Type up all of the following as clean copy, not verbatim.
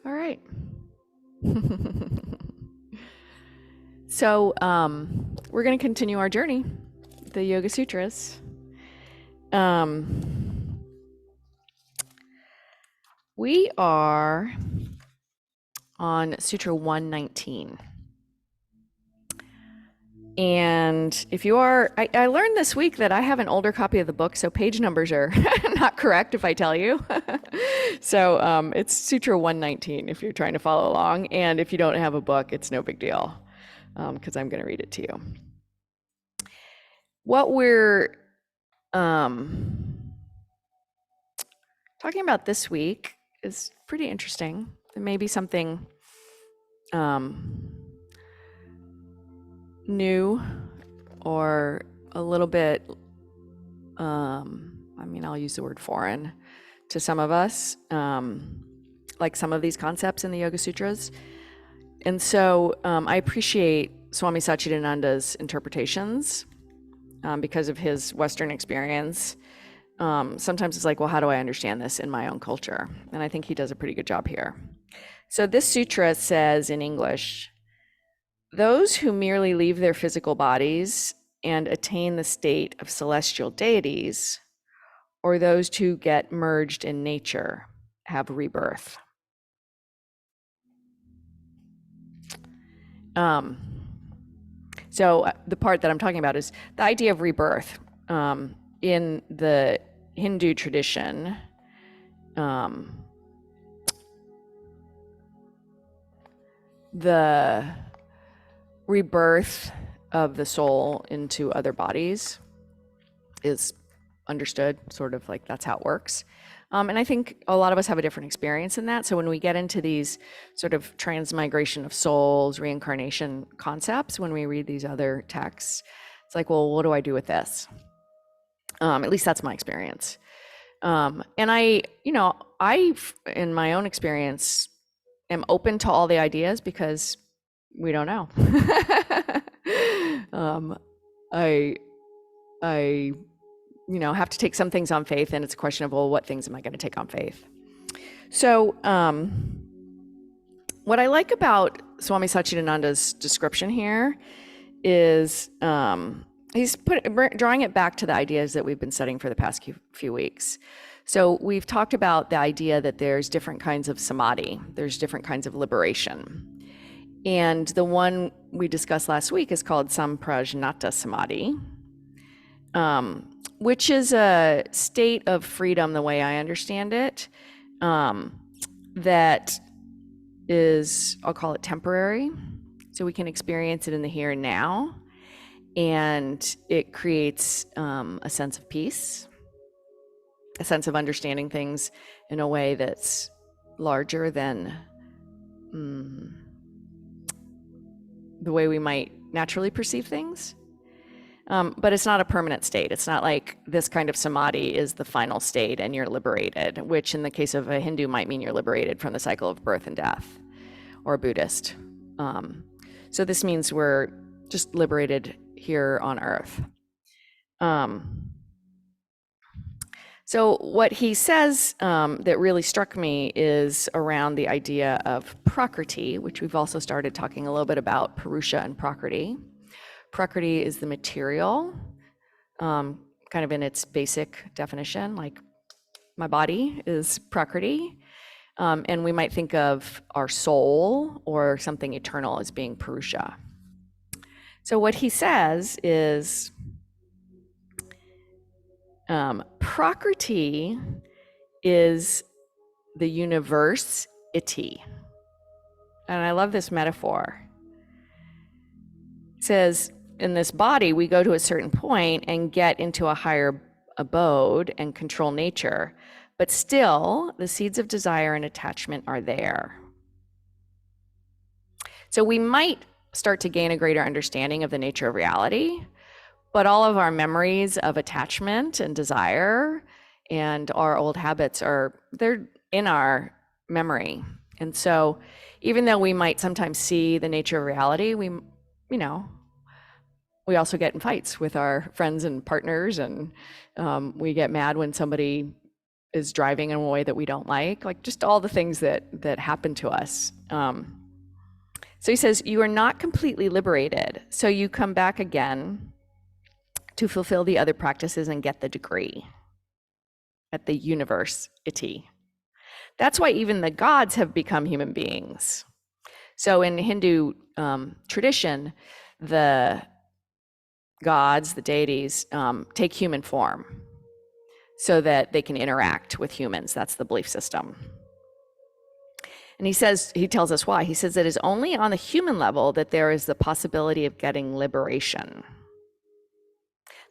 All right. So we're going to continue our journey, the Yoga Sutras. We are on Sutra 119. And if you are, I learned this week that I have an older copy of the book, so page numbers are not correct if I tell you. So it's Sutra 119 if you're trying to follow along. And if you don't have a book, it's no big deal because I'm going to read it to you. What we're talking about this week is pretty interesting. It may be something new or a little bit, I'll use the word foreign to some of us, like some of these concepts in the Yoga Sutras. And so I appreciate Swami Satchidananda's interpretations because of his Western experience. Sometimes it's like, well, how do I understand this in my own culture? And I think he does a pretty good job here. So this sutra says in English, those who merely leave their physical bodies and attain the state of celestial deities, or those who get merged in nature, have rebirth. So the part that I'm talking about is the idea of rebirth. In the Hindu tradition, the rebirth of the soul into other bodies is understood, sort of like that's how it works. And I think a lot of us have a different experience in that. So when we get into these sort of transmigration of souls, reincarnation concepts, when we read these other texts, it's like, well, what do I do with this? At least that's my experience. And I, in my own experience, am open to all the ideas because we don't know. I have to take some things on faith, and it's a question of, well, what things am I going to take on faith? So what I like about Swami Satchidananda's description here is he's drawing it back to the ideas that we've been studying for the past few weeks. So we've talked about the idea that there's different kinds of samadhi, there's different kinds of liberation. And the one we discussed last week is called Samprajnata Samadhi, which is a state of freedom, the way I understand it, that is, I'll call it temporary. So we can experience it in the here and now. And it creates a sense of peace, a sense of understanding things in a way that's larger than the way we might naturally perceive things. But it's not a permanent state. It's not like this kind of samadhi is the final state and you're liberated, which in the case of a Hindu might mean you're liberated from the cycle of birth and death, or a Buddhist. So this means we're just liberated here on earth. So what he says that really struck me is around the idea of prakriti, which we've also started talking a little bit about, Purusha and Prakriti. Prakriti is the material, kind of in its basic definition, like my body is Prakriti. And we might think of our soul or something eternal as being Purusha. So what he says is Prakriti is the universe iti. And I love this metaphor. It says, in this body, we go to a certain point and get into a higher abode and control nature, but still the seeds of desire and attachment are there. So we might start to gain a greater understanding of the nature of reality, but all of our memories of attachment and desire and our old habits they're in our memory. And so even though we might sometimes see the nature of reality, we also get in fights with our friends and partners, and we get mad when somebody is driving in a way that we don't like just all the things that happen to us. So he says, you are not completely liberated, so you come back again to fulfill the other practices and get the degree at the university. That's why even the gods have become human beings. So in Hindu tradition, the gods, the deities, take human form so that they can interact with humans. That's the belief system. And he tells us why. He says it is only on the human level that there is the possibility of getting liberation.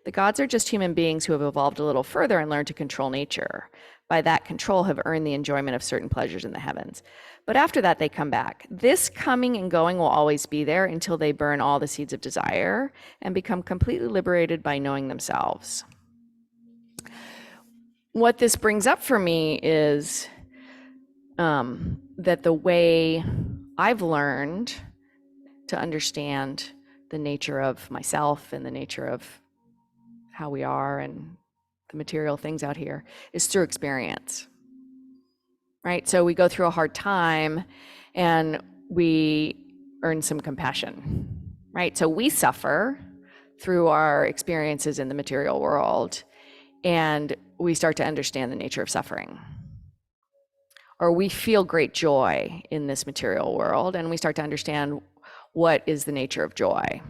The gods are just human beings who have evolved a little further and learned to control nature. By that control, have earned the enjoyment of certain pleasures in the heavens. But after that, they come back. This coming and going will always be there until they burn all the seeds of desire and become completely liberated by knowing themselves. What this brings up for me is that the way I've learned to understand the nature of myself and the nature of how we are and the material things out here is through experience, right? So we go through a hard time and we earn some compassion, right? So we suffer through our experiences in the material world and we start to understand the nature of suffering. Or we feel great joy in this material world and we start to understand what is the nature of joy,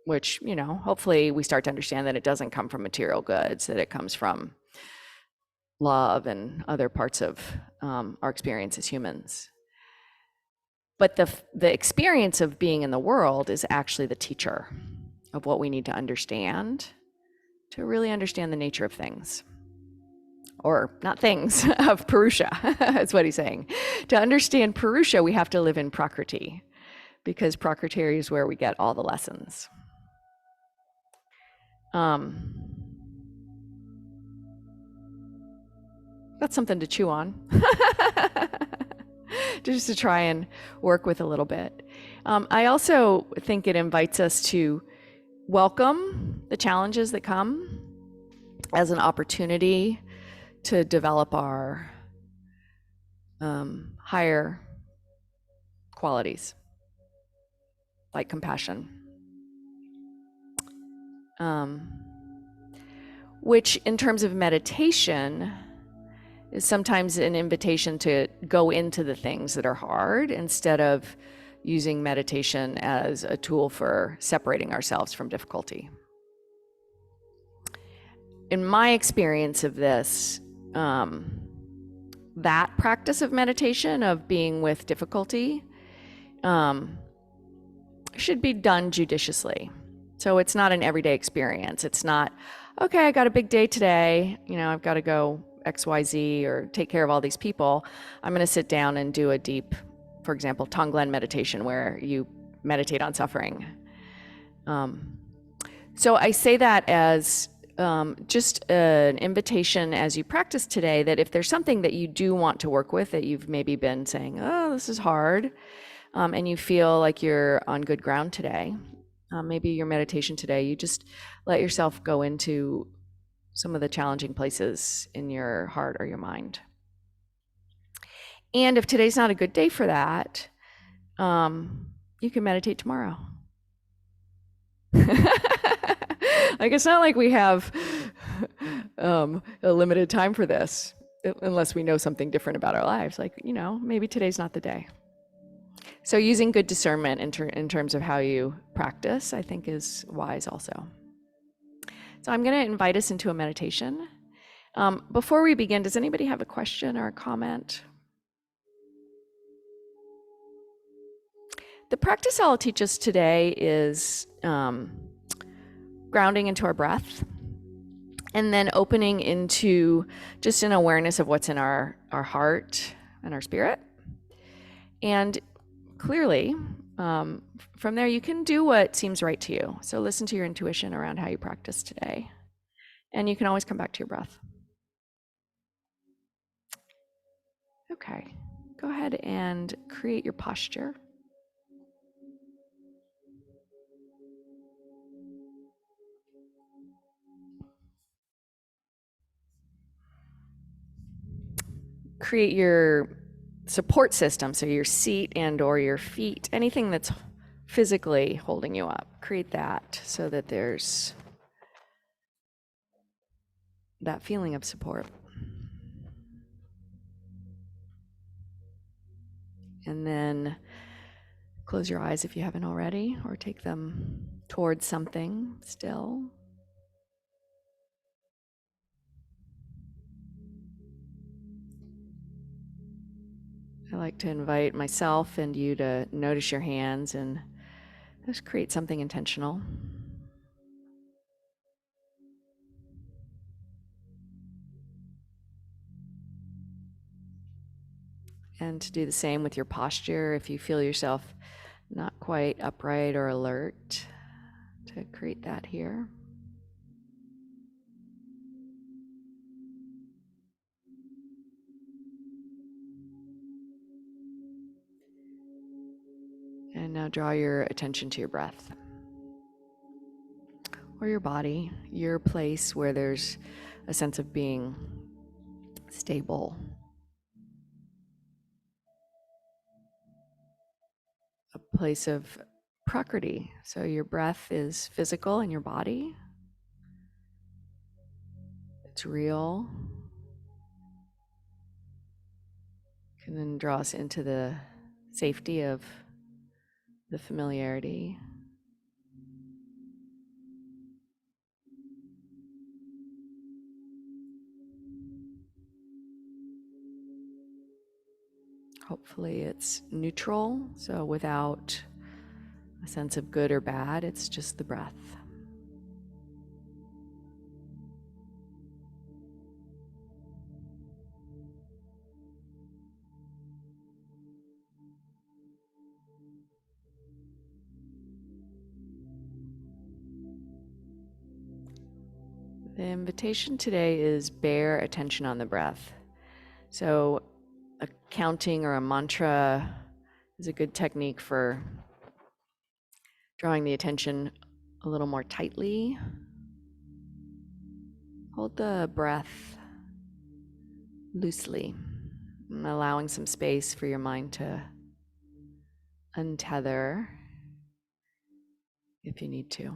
which, hopefully we start to understand that it doesn't come from material goods, that it comes from love and other parts of our experience as humans. But the experience of being in the world is actually the teacher of what we need to understand to really understand the nature of things. Or not things, of Purusha, that's what he's saying. To understand Purusha, we have to live in Prakriti, because Prakriti is where we get all the lessons. That's something to chew on, just to try and work with a little bit. I also think it invites us to welcome the challenges that come as an opportunity to develop our higher qualities, like compassion, which in terms of meditation is sometimes an invitation to go into the things that are hard instead of using meditation as a tool for separating ourselves from difficulty. In my experience of this, that practice of meditation, of being with difficulty, should be done judiciously. So it's not an everyday experience. It's not, okay, I got a big day today, I've got to go XYZ or take care of all these people. I'm going to sit down and do a deep, for example, Tonglen meditation where you meditate on suffering. So I say that as just an invitation as you practice today, that if there's something that you do want to work with, that you've maybe been saying, oh, this is hard, and you feel like you're on good ground today, maybe your meditation today, you just let yourself go into some of the challenging places in your heart or your mind. And if today's not a good day for that, you can meditate tomorrow. Like, it's not like we have a limited time for this, unless we know something different about our lives. Like, maybe today's not the day. So using good discernment in terms of how you practice, I think, is wise also. So I'm going to invite us into a meditation. Before we begin, does anybody have a question or a comment? The practice I'll teach us today is grounding into our breath, and then opening into just an awareness of what's in our heart and our spirit. And clearly, from there, you can do what seems right to you. So listen to your intuition around how you practice today. And you can always come back to your breath. Okay, go ahead and create your posture. create your support system, so your seat and or your feet, anything that's physically holding you up, create that so that there's that feeling of support. And then close your eyes if you haven't already, or take them towards something still. I like to invite myself and you to notice your hands and just create something intentional. And to do the same with your posture if you feel yourself not quite upright or alert, to create that here. And now draw your attention to your breath or your body, your place where there's a sense of being stable, a place of prakriti. So your breath is physical in your body, it's real. Can then draw us into the safety of the familiarity. Hopefully it's neutral, so without a sense of good or bad, it's just the breath. The invitation today is bear attention on the breath. So a counting or a mantra is a good technique for drawing the attention a little more tightly. Hold the breath loosely, allowing some space for your mind to untether if you need to.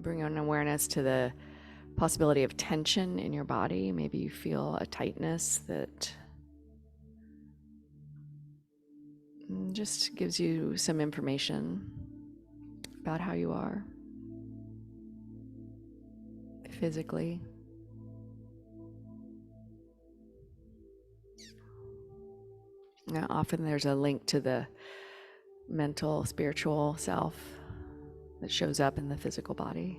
Bring an awareness to the possibility of tension in your body. Maybe you feel a tightness that just gives you some information about how you are physically. Now, often there's a link to the mental, spiritual self that shows up in the physical body.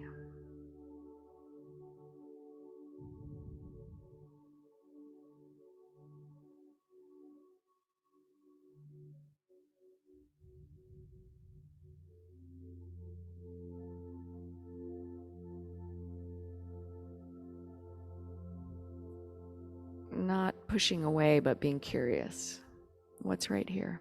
Not pushing away, but being curious. What's right here?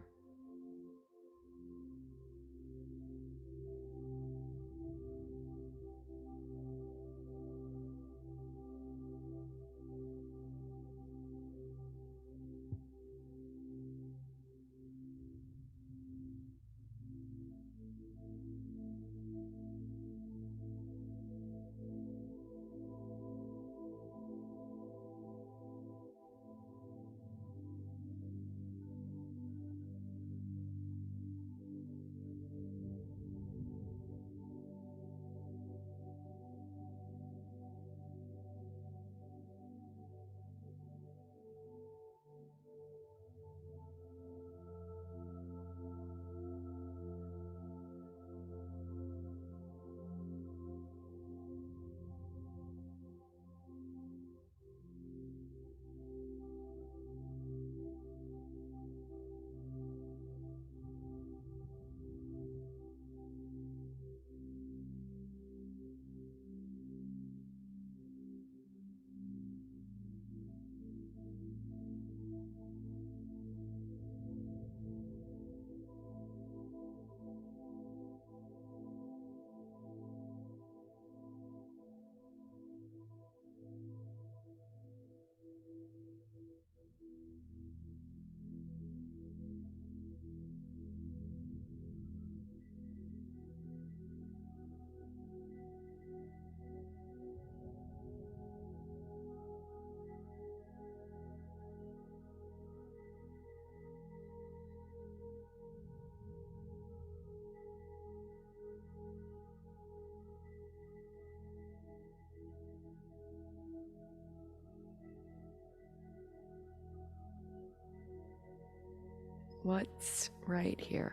what's right here.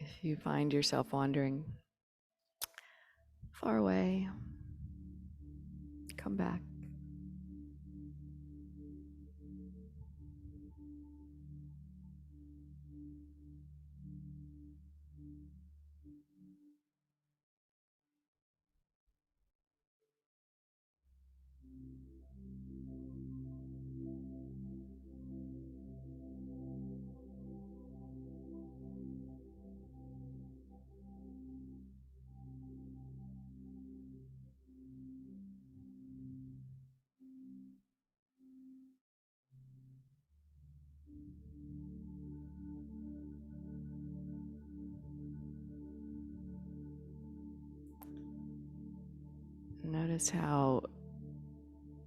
If you find yourself wandering far away, come back. Notice how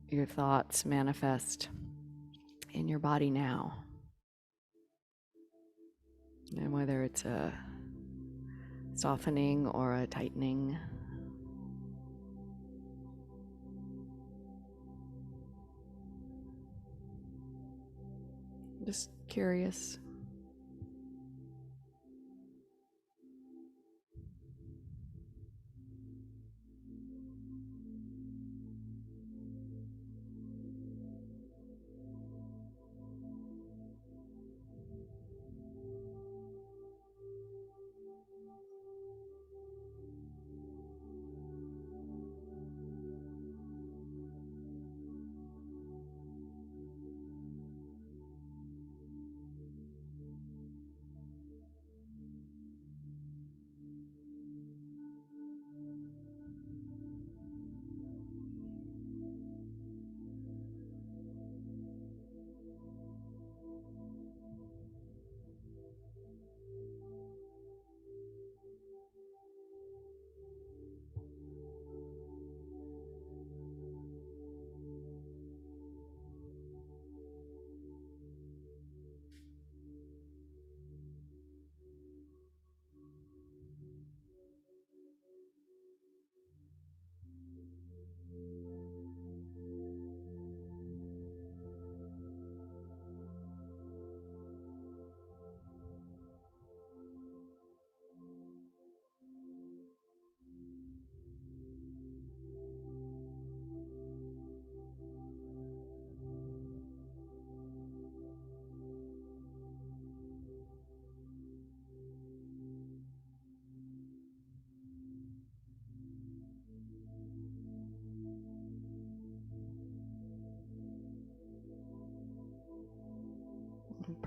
your thoughts manifest in your body now, and whether it's a softening or a tightening. Just curious.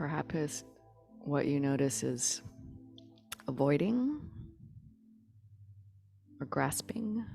perhaps what you notice is avoiding or grasping.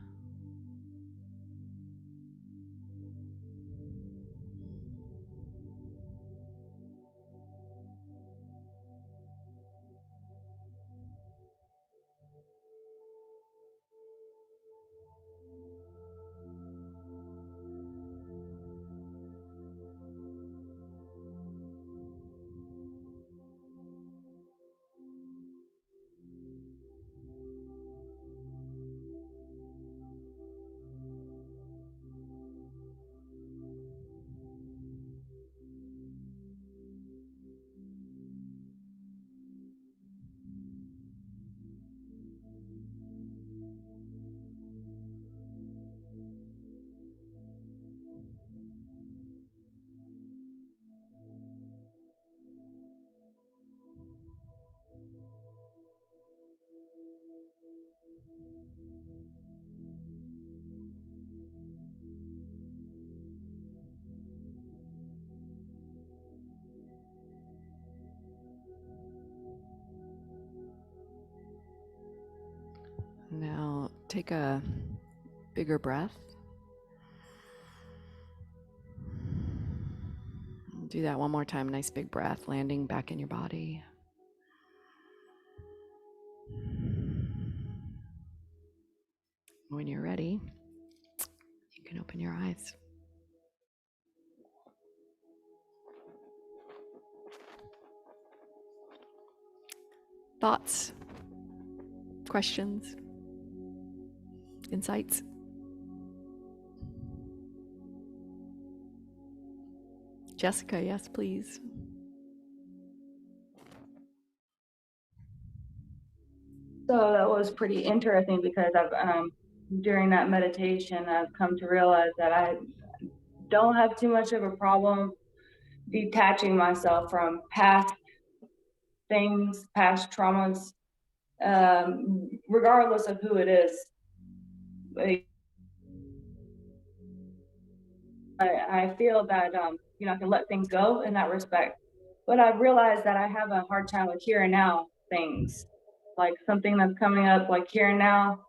Now take a bigger breath. Do that one more time. Nice big breath, landing back in your body. When you're ready, you can open your eyes. Thoughts, questions, insights? Jessica, yes, please. So that was pretty interesting because I've during that meditation, I've come to realize that I don't have too much of a problem detaching myself from past things, past traumas, regardless of who it is. I feel that I can let things go in that respect. But I've realized that I have a hard time with here and now things, like something that's coming up, like here and now.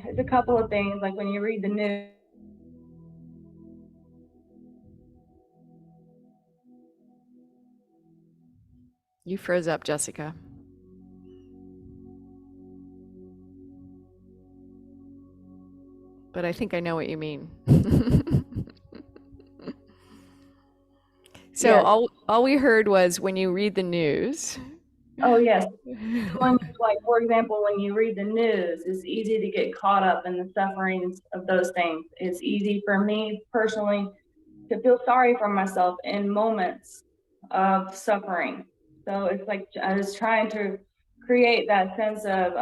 It's a couple of things, like when you read the news. You froze up, Jessica. But I think I know what you mean. So Yes. all we heard was when you read the news. Oh, yes. Like, for example, when you read the news, it's easy to get caught up in the sufferings of those things. It's easy for me personally to feel sorry for myself in moments of suffering. So it's like I was trying to create that sense of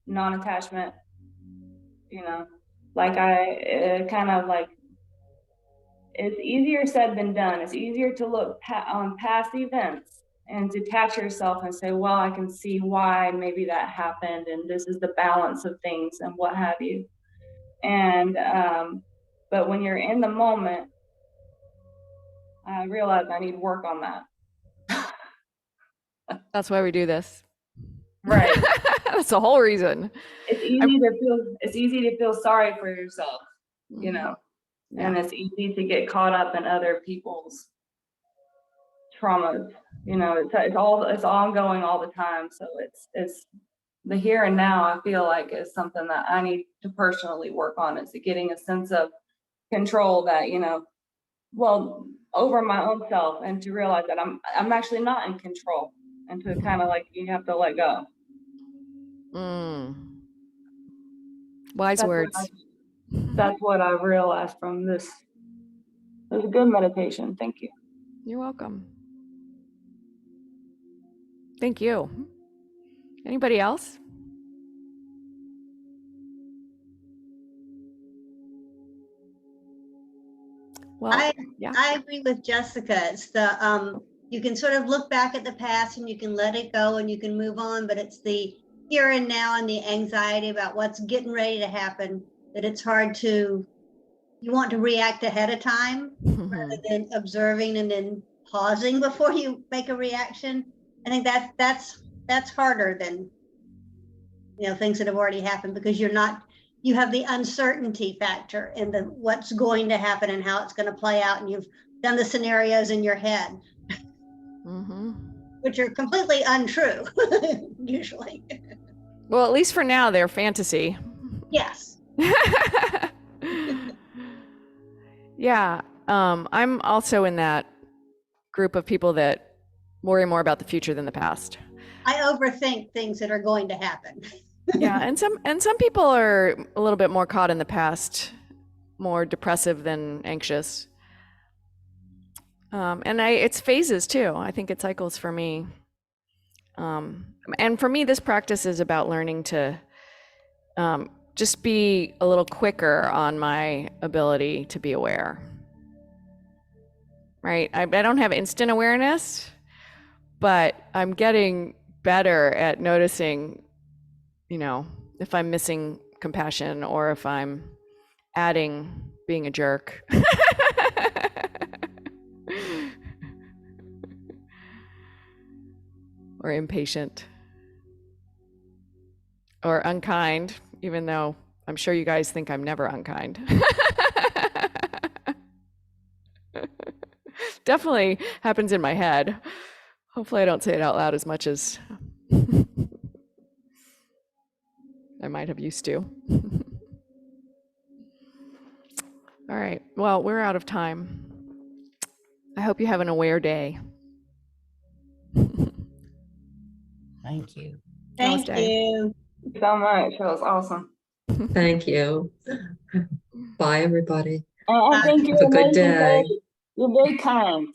non-attachment, like I kind of like it's easier said than done. It's easier to look on past events and detach yourself and say, well, I can see why maybe that happened, and this is the balance of things and what have you. And but when you're in the moment, I realize I need to work on that. That's why we do this. Right. That's the whole reason. It's easy to feel sorry for yourself, Yeah. and it's easy to get caught up in other people's traumas. It's ongoing all the time. So it's the here and now, I feel like, is something that I need to personally work on, is getting a sense of control that, well, over my own self, and to realize that I'm actually not in control, and to kind of like, you have to let go. Wise That's words. that's what I realized from this. It was a good meditation. Thank you. You're welcome. Thank you. Anybody else? Well, I agree with Jessica. It's the you can sort of look back at the past and you can let it go and you can move on, but it's the here and now and the anxiety about what's getting ready to happen that it's hard to, you want to react ahead of time rather than observing and then pausing before you make a reaction. I think that's harder than, you know, things that have already happened, because you have the uncertainty factor in the what's going to happen and how it's going to play out, and you've done the scenarios in your head, which are completely untrue usually. Well, at least for now, they're fantasy. Yes. Yeah. I'm also in that group of people that worry more about the future than the past. I overthink things that are going to happen. Yeah, and some people are a little bit more caught in the past, more depressive than anxious. And it's phases too. I think it cycles for me. And for me, this practice is about learning to just be a little quicker on my ability to be aware. Right? I don't have instant awareness, but I'm getting better at noticing, you know, if I'm missing compassion or if I'm adding being a jerk. Or impatient. Or unkind, even though I'm sure you guys think I'm never unkind. Definitely happens in my head. Hopefully I don't say it out loud as much as I might have used to. All right, well, we're out of time. I hope you have an aware day. Thank you. Thank Namaste. you. Thank you so much. That was awesome. Thank you. Bye, everybody. And I think Have a good day. You're very kind.